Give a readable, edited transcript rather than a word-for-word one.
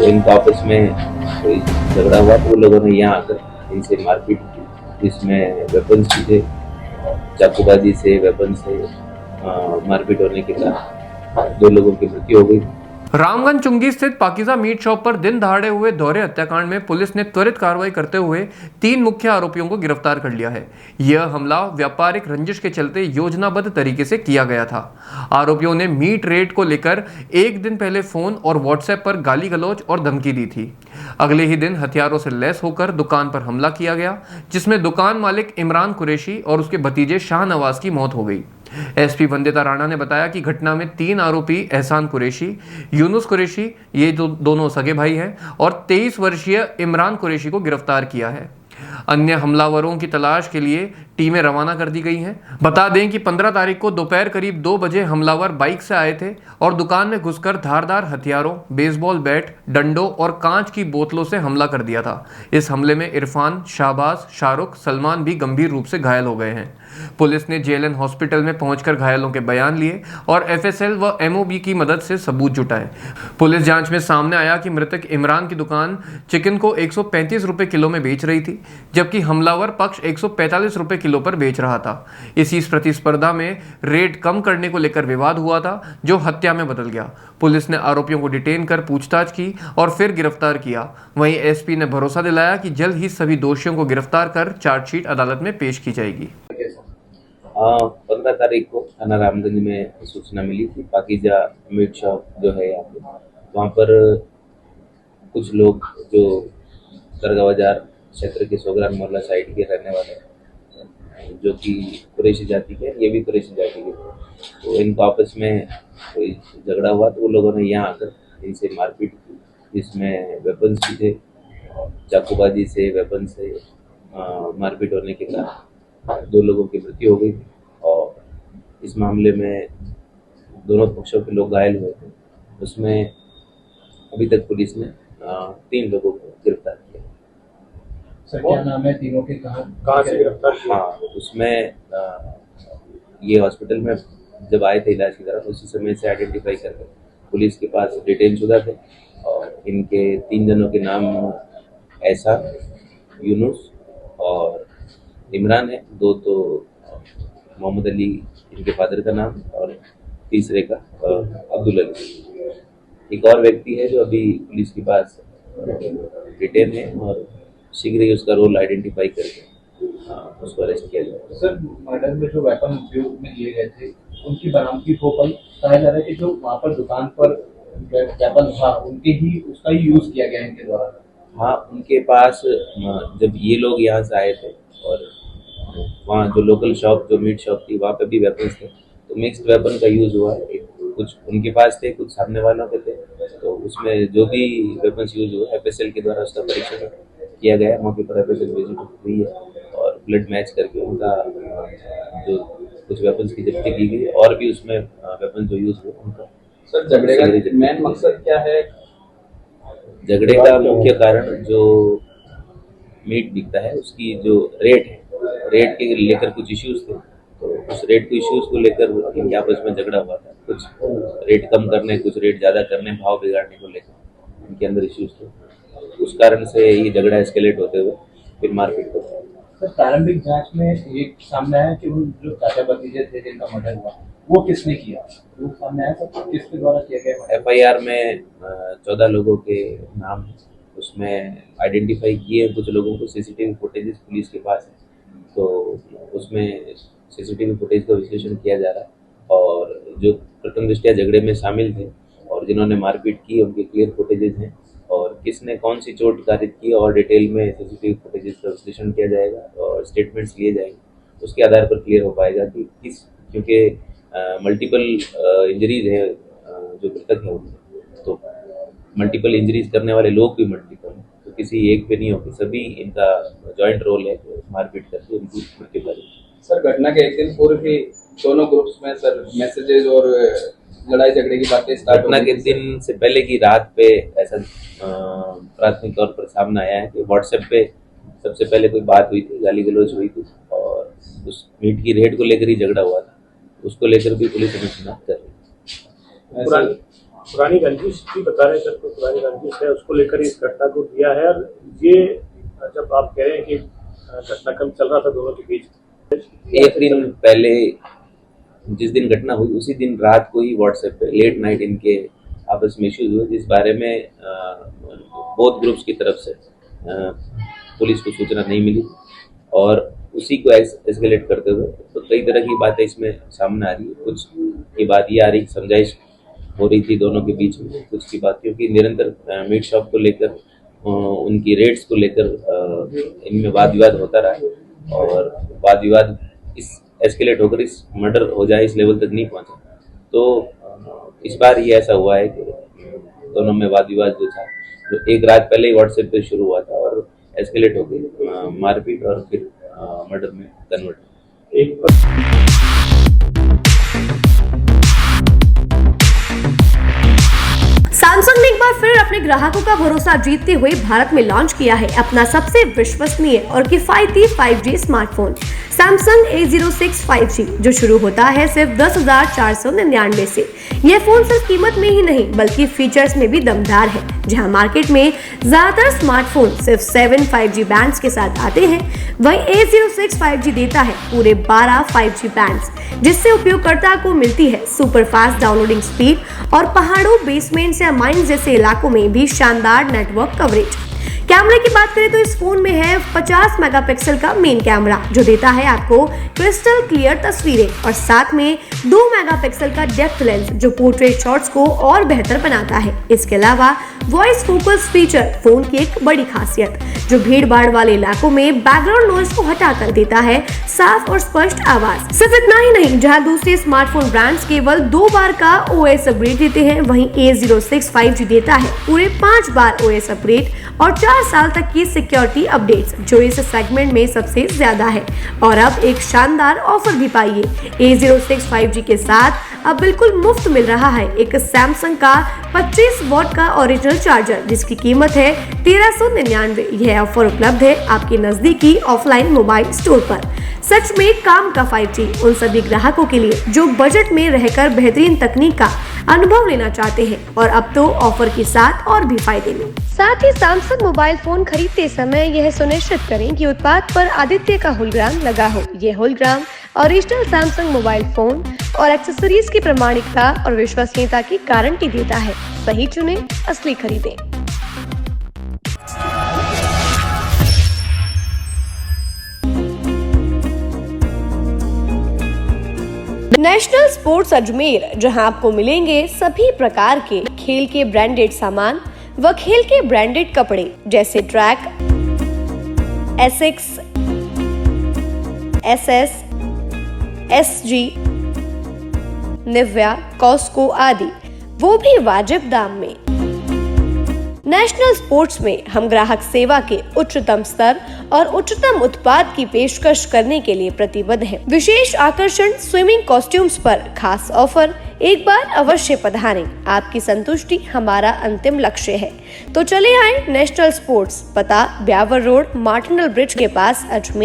तो इनको आपस में कोई झगड़ा हुआ तो वो लोगों ने यहाँ आकर इनसे मारपीट की, जिसमें वेपन्स भी थे, चाकूबाजी से वेपन से मारपीट होने के कारण 2 लोगों की मृत्यु हो गई। रामगंज चुंगी स्थित पाकिजा मीट शॉप पर दिन दहाड़े हुए दोहरे हत्याकांड में पुलिस ने त्वरित कार्रवाई करते हुए 3 मुख्य आरोपियों को गिरफ्तार कर लिया है। यह हमला व्यापारिक रंजिश के चलते योजनाबद्ध तरीके से किया गया था। आरोपियों ने मीट रेट को लेकर एक दिन पहले फोन और व्हाट्सएप पर गाली गलौज और धमकी दी थी। अगले ही दिन हथियारों से लैस होकर दुकान पर हमला किया गया, जिसमें दुकान मालिक इमरान कुरैशी और उसके भतीजे शाहनवाज की मौत हो गई। एसपी वंदिता राणा ने बताया कि घटना में 3 आरोपी एहसान कुरैशी, यूनुस कुरैशी, ये दोनों सगे भाई हैं, और 23 वर्षीय इमरान कुरैशी को गिरफ्तार किया है। अन्य हमलावरों की तलाश के लिए टीमें रवाना कर दी गई हैं। बता दें कि 15 तारीख को दोपहर करीब 2 बजे हमलावर बाइक से आए थे और दुकान में घुसकर धारदार हथियारों, बेसबॉल बैट, डंडों और कांच की बोतलों से हमला कर दिया था। इस हमले में इरफान, शाहबाज, शाहरुख, सलमान भी गंभीर रूप से घायल हो गए हैं। पुलिस ने जेएलएन हॉस्पिटल में पहुंचकर घायलों के बयान लिए और एफएसएल व एमओबी की मदद से सबूत जुटाए। पुलिस जांच में सामने आया कि मृतक इमरान की दुकान चिकन को 135 रुपए किलो में बेच रही थी, जबकि हमलावर पक्ष 145 रुपए किलो पर बेच रहा था। इसी प्रतिस्पर्धा में रेट कम करने को लेकर विवाद हुआ था, जो हत्या में बदल गया। पुलिस ने आरोपियों को डिटेन कर पूछताछ की और फिर गिरफ्तार किया। वहीं एसपी ने भरोसा दिलाया कि जल्द ही सभी दोषियों को गिरफ्तार कर चार्जशीट अदालत में पेश की जाएगी। 15 तारीख को थाना रामगंज में सूचना मिली थी, पाकिजा मीट शॉप जो है यहाँ पे, वहाँ पर कुछ लोग जो दरगाह बाजार क्षेत्र के सोगरान मोहल्ला साइड के रहने वाले हैं, जो कि कुरैशी जाति के, ये भी कुरैशी जाति के थे, तो इनको आपस में कोई झगड़ा हुआ तो वो लोगों ने यहाँ आकर इनसे मारपीट की, जिसमें वेपन्स भी थे, चाकूबाजी से वेपन से मारपीट होने के कारण 2 लोगों की मृत्यु हो गई थी और इस मामले में दोनों पक्षों के लोग घायल हुए थे। उसमें अभी तक पुलिस ने 3 लोगों को गिरफ्तार किया। सर क्या नाम है तीनों के, कहाँ से गिरफ्तार? हाँ, उसमें ये हॉस्पिटल में जब आए थे इलाज की तरफ, उसी समय से आइडेंटिफाई करके पुलिस के पास डिटेन शुदा थे और इनके 3 जनों के नाम ऐसा, यूनुस और इमरान है। 2 तो मोहम्मद अली इनके फादर का नाम और तीसरे का अब्दुल अली। एक और व्यक्ति है जो अभी पुलिस के पास डिटेन है और शीघ्र ही उसका रोल आइडेंटिफाई करके उसको अरेस्ट किया जाएगा। सर मर्डर में जो वेपन उपयोग में लिए गए थे उनकी बरामदगी हो पाई? कहा जा रहा है कि जो वहाँ पर दुकान पर वेपन था उनके ही उसका ही यूज किया गया इनके द्वारा। हाँ, उनके पास जब ये लोग यहाँ से आए थे और वहाँ जो लोकल शॉप, जो मीट शॉप थी, वहाँ पे भी वेपन्स थे, तो मिक्स्ड वेपन का यूज़ हुआ है। कुछ उनके पास थे, कुछ सामने वालों के थे, तो उसमें जो भी वेपन्स यूज हुआ एफएसएल के द्वारा उसका परीक्षण किया गया। मौके पर एफएसएल विजिट हुई है और ब्लड मैच करके उनका जो कुछ वेपन्स की जब्ती की गई और भी उसमें वेपन जो यूज हुए उनका। सर झगड़े का मेन मकसद क्या है? झगड़े का मुख्य कारण जो मीट बिकता है उसकी जो रेट है, रेट के लेकर कुछ इश्यूज थे, तो उस रेट के इश्यूज को लेकर इनके आपस में झगड़ा हुआ था। कुछ रेट कम करने, कुछ रेट ज़्यादा करने, भाव बिगाड़ने को लेकर इनके अंदर इश्यूज थे। उस कारण से ये झगड़ा एस्केलेट होते हुए फिर मारपीट होता है। सर प्रारंभिक जांच में ये सामने आया कि उन जो चाचा भतीजे थे जिनका मर्डर हुआ वो किसने किया? वो सामने आया सर, किसके द्वारा किया गया? एफआईआर में 14 लोगों के नाम है, उसमें आइडेंटिफाई किए कुछ लोगों को। सीसीटीवी फुटेजेस पुलिस के पास है, तो उसमें सीसीटीवी फुटेज का विश्लेषण किया जा रहा है और जो प्रथम दृष्टया झगड़े में शामिल थे और जिन्होंने मारपीट की उनके क्लियर फुटेजेस हैं और किसने कौन सी चोट कारित की और डिटेल में सीसीटीवी फुटेजेस का विश्लेषण किया जाएगा और स्टेटमेंट्स लिए जाएंगे। उसके आधार पर क्लियर हो पाएगा कि किस, क्योंकि मल्टीपल इंजरीज है जो मृतक है उनमें, तो मल्टीपल इंजरीज करने वाले लोग भी मल्टीपल हैं, तो किसी एक पे नहीं होगी, सभी इनका जॉइंट रोल है मारपीट करके उनकी मृत्यु करें। सर घटना के एक दिन पूर्व ही दोनों ग्रुप्स में सर मैसेजेस और लड़ाई झगड़े की बातें स्टार्ट। घटना के दिन से पहले की रात पे ऐसा प्राथमिक तौर पर सामने आया है कि व्हाट्सएप पे सबसे पहले कोई बात हुई थी, गाली गलौज हुई थी और उस मीट की रेट को लेकर ही झगड़ा हुआ था। उसको लेकर भी पुलिस अनुसंधान कर रही है। पुरानी रंजिश भी बता रहे सर, तो पुरानी रंजिश है, उसको लेकर इस घटना को किया है। और ये जब आप कह रहे हैं कि घटनाक्रम चल रहा था दोनों के बीच, एक दिन पहले जिस दिन घटना हुई उसी दिन रात को ही व्हाट्सएप पे लेट नाइट इनके आपस में इश्यूज हुए, जिस बारे में बोथ ग्रुप्स की तरफ से पुलिस को सूचना नहीं मिली और उसी को एस्केलेट करते हुए तो कई तरह की बातें इसमें सामने आ रही है। कुछ की बात ये आ रही, समझाइश हो रही थी दोनों के बीच में, कुछ की बात क्योंकि निरंतर मीट शॉप को लेकर उनकी रेट्स को लेकर इनमें वाद विवाद होता रहा और वाद विवाद इस एस्केलेट होकर इस मर्डर हो जाए इस लेवल तक नहीं पहुंचा। तो इस बार ये ऐसा हुआ है कि दोनों में वाद विवाद जो था, जो एक रात पहले ही व्हाट्सएप पे शुरू हुआ था और एस्केलेट हो गई मारपीट और फिर मर्डर में कन्वर्ट। एक सैमसंग ने एक बार फिर अपने ग्राहकों का भरोसा जीतते हुए भारत में लॉन्च किया है अपना सबसे विश्वसनीय और किफायती 5G smartphone Samsung A06 5G, जो शुरू होता है सिर्फ 10,499 से। यह फोन सिर्फ कीमत में ही नहीं बल्कि फीचर्स में भी दमदार है। जहां मार्केट में ज्यादातर स्मार्टफोन सिर्फ 7 5G बैंड्स के साथ आते हैं, वहीं A06 5G देता है पूरे 12 5G बैंड्स, जिससे उपयोगकर्ता को मिलती है सुपर फास्ट डाउनलोडिंग स्पीड और पहाड़ों, बेसमेंट्स या माइंस जैसे इलाकों में भी शानदार नेटवर्क कवरेज। कैमरे की बात करें तो इस फोन में है 50 मेगापिक्सल का मेन कैमरा, जो देता है आपको क्रिस्टल क्लियर तस्वीरें और साथ में 2 मेगापिक्सल का डेप्थ लेंस, जो पोर्ट्रेट शॉट्स को और बेहतर बनाता है। इसके अलावा वॉइस फोकस फीचर फोन की एक बड़ी खासियत, जो भीड़ भाड़ वाले इलाकों में बैकग्राउंड नॉइज को हटाकर देता है साफ और स्पष्ट आवाज। सिर्फ इतना ही नहीं, जहां दूसरे स्मार्टफोन ब्रांड्स केवल 2 बार का OS अपग्रेड देते हैं, वहीं A06 5G देता है पूरे 5 बार OS अपग्रेड और 4 साल तक की सिक्योरिटी अपडेट्स, जो इस सेगमेंट में सबसे ज्यादा है। और अब एक शानदार ऑफर भी पाइए। A06 5G के साथ अब बिल्कुल मुफ्त मिल रहा है एक सैमसंग का 25 वॉट का ओरिजिनल चार्जर, जिसकी कीमत है 1399। यह ऑफर उपलब्ध है आपके नजदीकी ऑफलाइन मोबाइल स्टोर पर। सच में काम का 5G उन सभी ग्राहकों के लिए जो बजट में रहकर बेहतरीन तकनीक का अनुभव लेना चाहते हैं, और अब तो ऑफर के साथ और भी फायदे में। साथ ही सैमसंग मोबाइल फोन खरीदते समय यह सुनिश्चित करें कि उत्पाद पर आदित्य का होलोग्राम लगा हो। यह hologram original Samsung mobile phone और एक्सेसरीज की प्रामाणिकता और विश्वसनीयता की गारंटी देता है। सही चुनें, असली खरीदें। नेशनल स्पोर्ट्स अजमेर, जहां आपको मिलेंगे सभी प्रकार के खेल के ब्रांडेड सामान व खेल के ब्रांडेड कपड़े, जैसे track, Asics, SS, SG, Nivia, Cosco आदि, वो भी वाजिब दाम में। नेशनल स्पोर्ट्स में हम ग्राहक सेवा के उच्चतम स्तर और उच्चतम उत्पाद की पेशकश करने के लिए प्रतिबद्ध हैं। विशेष आकर्षण स्विमिंग कॉस्ट्यूम्स पर खास ऑफर, एक बार अवश्य पधारें। आपकी संतुष्टि हमारा अंतिम लक्ष्य है। तो चले आए नेशनल स्पोर्ट्स, पता ब्यावर रोड, मार्टिनल ब्रिज के पास, अजमेर।